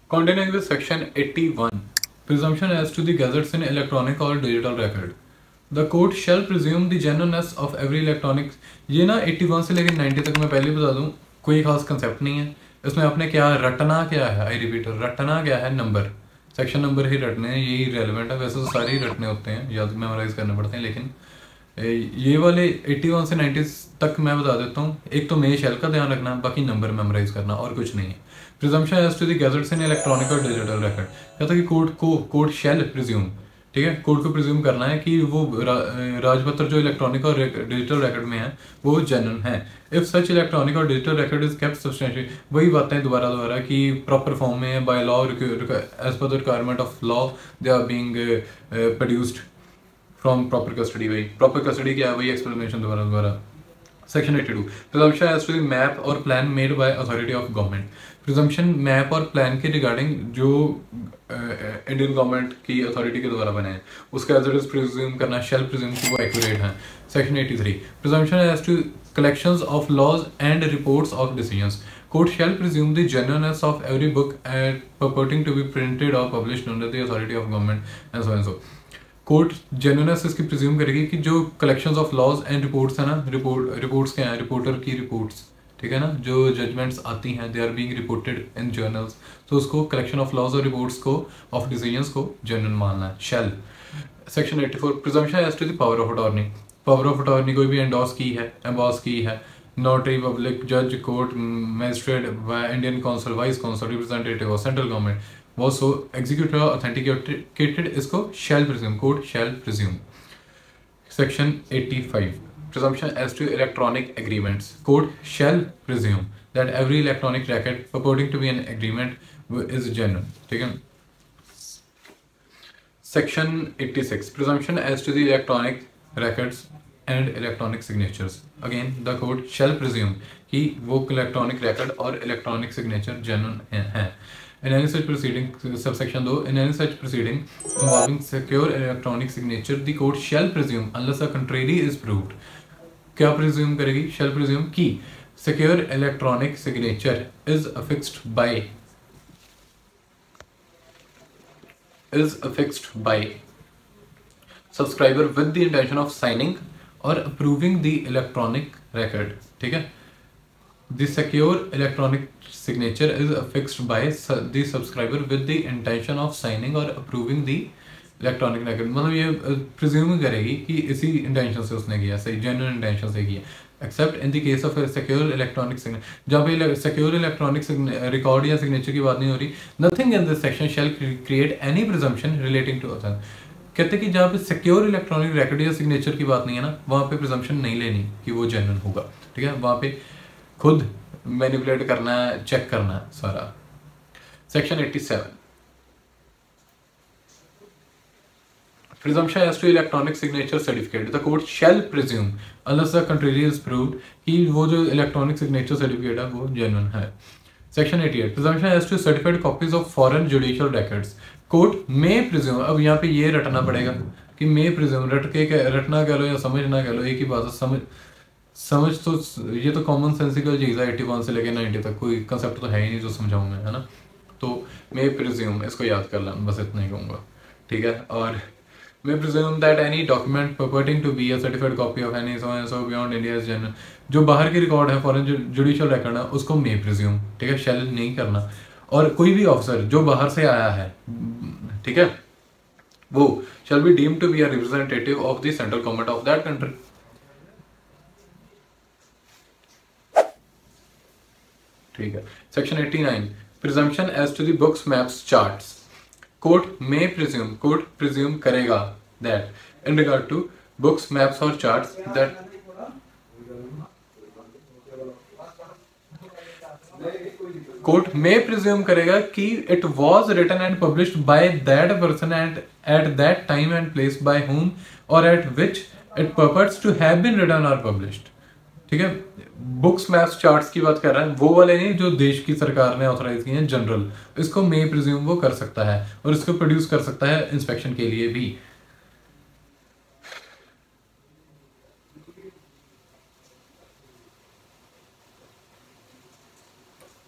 Continuing with section 81, presumption as to the gazettes in electronic or digital record. The court shall presume the genuineness of every electronic. ये ना 81 से लेकर 90 तक मैं पहले बता दूं, कोई खास कंसेप्ट नहीं है इसमें। आपने क्या रटना क्या है, आई रिपीट, रटना क्या है, नंबर, सेक्शन नंबर ही रटने हैं, यही रेलिवेंट है। वैसे तो सारे ही रटने होते हैं, याद मेमोराइज करने पड़ते हैं, लेकिन ये वाले 81 से 90 तक मैं बता देता हूँ। एक तो मे शेल का ध्यान रखना, बाकी नंबर मेमोराइज करना, और कुछ नहीं है। Presumption as to the gadgets in electronic और डिजिटल रिकॉर्ड, कहता है कि कोर्ट शेल प्रिज्यूम, ठीक है, कोर्ट को प्रिज्यूम करना है कि वो राजपत्र जो इलेक्ट्रॉनिक और डिजिटल रिकॉर्ड में है वो जेन्युइन है। इफ सच इलेक्ट्रॉनिक और digital record is kept substantial, वही बातें दोबारा कि प्रॉपर फॉर्म में by law as per the requirement of law they are being produced from proper custody. वही प्रॉपर कस्टडी क्या है, वही एक्सप्लेनेशन दोबारा। Section 82, presumption as to the map और plan made by authority of government. Presumption map और plan के regarding जो Indian government की अथॉरिटी के द्वारा बने हैं उसका एज इट इज प्रिज्यूम करना, शेल प्रिज्यूम कि वो एक्यूरेट है। Section 83, presumption as to collections of laws and reports of decisions. Court shall presume the genuineness of every book and purporting to be printed or published under the authority of government and so and so. Court genuineness इसकी presume करेगी कि जो collections of laws and reports है ना, reports क्या है, reporter की reports, ठीक है ना, जो जजमेंट्स आती हैं they are being reported in journals, तो उसको कलेक्शन ऑफ लॉज और रिपोर्ट्स को ऑफ डिसीजंस को जेन्युइन मानना है, shall. Section 84, presumption as to the power of attorney. Power of attorney कोई भी एंडोर्स की है नोटरी, पब्लिक जज, court, magistrate, Indian council, vice council, representative और central government was so executed or authenticated, इसको shall presume, court shall presume. Section 85, presumption as to electronic agreements. Court shall presume that every electronic record purporting to be an agreement is genuine, ठीक है। Section 86, presumption as to the electronic records and electronic signatures. Again the court shall presume कि वो electronic record और electronic signature genuine हैं। In any such proceeding, subsection 2, in any such proceeding involving secure electronic signature, the court shall presume, unless the contrary is proved, क्या presume करेगी, shall presume कि secure electronic signature is affixed by subscriber with the intention of signing or approving the electronic record, ठीक है। The secure electronic signature is affixed by the subscriber with the intention of signing or approving the electronic record। मतलब ये presume करेगी कि इसी intention से उसने किया, सही genuine intention से किया। Except in the case of a secure electronic signature, जहाँ पे secure electronic record या signature की बात नहीं हो रही, nothing in this section shall create any presumption relating to author। कहते कि जहाँ पे सिक्योर इलेक्ट्रॉनिक रिकॉर्ड या सिग्नेचर की बात नहीं है ना, वहाँ पे प्रिजम्पशन नहीं लेनी कि वो जेन्युइन होगा, ठीक है, वहाँ पे खुद मैनिपुलेट करना है, चेक करना है सारा। Section 87, presumption as to electronic signature certificate. The court shall presume unless the contrary is proved कि वो जो electronic signature certificate है वो genuine है। Section 88, presumption as to certified copies of foreign judicial records. Court may presume, अब यहाँ पे ये रटना पड़ेगा कि may presume, रटना कह लो या समझना कह लो, एक ही बात है। समझ तो ये तो कॉमन सेंसिकल चीज़ है, 81 से लेकर 90 तक कोई कंसेप्ट तो है ही नहीं जो समझाऊँ मैं, है ना। तो मे प्रिज्यूम इसको याद कर लेना, बस इतना ही कहूँगा, ठीक है। और मे presume that any document purporting to be a certified copy of any so and so beyond India is genuine। जो बाहर की रिकॉर्ड है, फॉरेन जुडिशियल रिकॉर्ड है, उसको मे प्रिज्यूम, ठीक है, शेल नहीं करना। और कोई भी ऑफिसर जो बाहर से आया है, ठीक है, वो shall be deemed to be a representative of the central government of that country। ठीक है। Section 89, presumption as to the books, maps, charts. Court presume करेगा that in regard to books, maps और चार्ट्स दैट कोर्ट में presume करेगा कि it was written and published by that person and at that time and place by whom और at which it purports to have been written or published, ठीक है। Books, maps, charts की बात कर रहा है, वो वाले नहीं जो देश की सरकार ने ऑथराइज किए हैं, जनरल, इसको मे प्रिज्यूम वो कर सकता है और इसको प्रोड्यूस कर सकता है इंस्पेक्शन के लिए भी।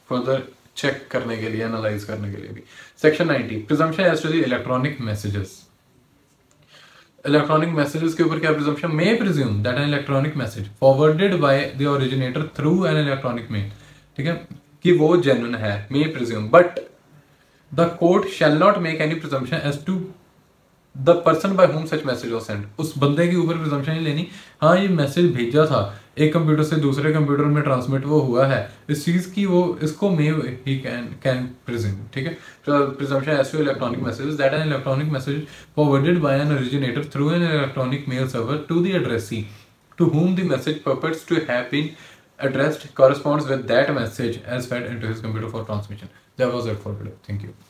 फर्दर चेक करने के लिए, एनालाइज करने के लिए भी। Section 90 presumption as to the electronic messages. Electronic messages के ऊपर क्या presumption? May presume that an electronic message forwarded by the originator through an electronic mail, ठीक है, कि वो जेन्युइन है, may presume, but the court shall not make any presumption as to the person by whom such message was sent. उस बंदे के ऊपर presumption नहीं लेनी, हाँ ये मैसेज भेजा था एक कंप्यूटर से दूसरे कंप्यूटर में ट्रांसमिट वो हुआ है, इस चीज की वो इसको मे ही कैन प्रिज्यूम, ठीक है। Presumption as to electronic messages that an electronic message forwarded by an originator through an electronic mail server to the addressee to whom the message purports to have been addressed corresponds with that message as fed into his computer for transmission. That was it for today. Thank you.